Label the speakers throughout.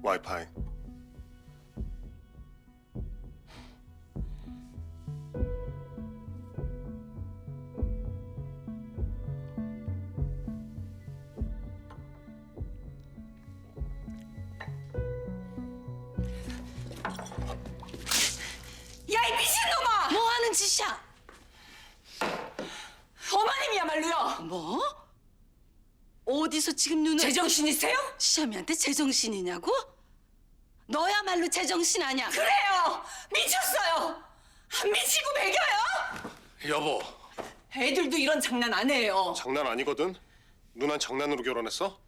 Speaker 1: 와이파이.
Speaker 2: 야, 이 미친놈아!
Speaker 3: 뭐 하는 짓이야?
Speaker 2: 어머님이야말로요.
Speaker 3: 뭐? 어디서 지금 눈을...
Speaker 2: 제정신이세요?
Speaker 3: 시아미한테 제정신이냐고? 너야말로 제정신 아냐?
Speaker 2: 그래요. 미쳤어요. 안 미치고 배겨요?
Speaker 1: 여보,
Speaker 2: 애들도 이런 장난 안 해요.
Speaker 1: 장난 아니거든. 누난 장난으로 결혼했어?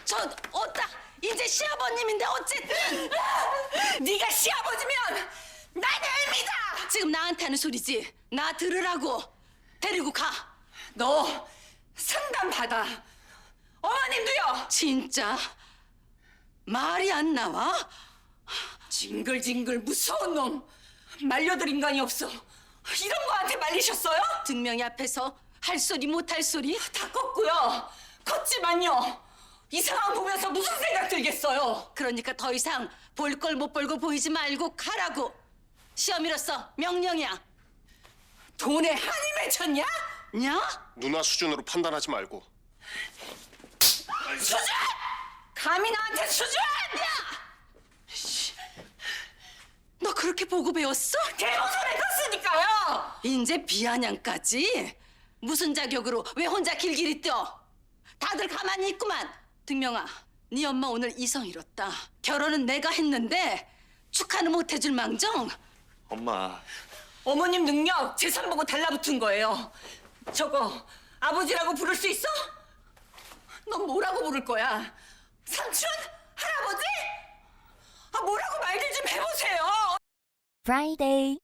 Speaker 3: 저 어따 이제 시아버님인데 어쨌든
Speaker 2: 네가 시아버지면 난 애미다.
Speaker 3: 지금 나한테 하는 소리지. 나 들으라고. 데리고 가.
Speaker 2: 너 상담 받아. 어머님도요.
Speaker 3: 진짜 말이 안 나와?
Speaker 2: 징글징글 무서운 놈. 말려들 인간이 없어. 이런 거한테 말리셨어요?
Speaker 3: 등명이 앞에서 할 소리 못 할 소리?
Speaker 2: 다 컸고요. 컸지만요. 이 상황 보면서 무슨 생각 들겠어요?
Speaker 3: 그러니까 더 이상 볼 걸 못 보고 보이지 말고 가라고. 시험이로서 명령이야.
Speaker 2: 돈에 한이 맺혔냐?
Speaker 3: 냐?
Speaker 1: 누나 수준으로 판단하지 말고.
Speaker 2: 수준! 감히 나한테 수준!
Speaker 3: 너 그렇게 보고 배웠어?
Speaker 2: 개모소리 떴으니까요!
Speaker 3: 인제 비아냥까지? 무슨 자격으로 왜 혼자 길길이 뛰어? 다들 가만히 있구만. 등명아, 네 엄마 오늘 이성 잃었다. 결혼은 내가 했는데 축하는 못 해줄 망정.
Speaker 4: 엄마,
Speaker 2: 어머님 능력 재산 보고 달라붙은 거예요. 저거 아버지라고 부를 수 있어? 넌 뭐라고 부를 거야? 삼촌? 할아버지? 뭐라고 말들 좀 해보세요.
Speaker 5: Friday.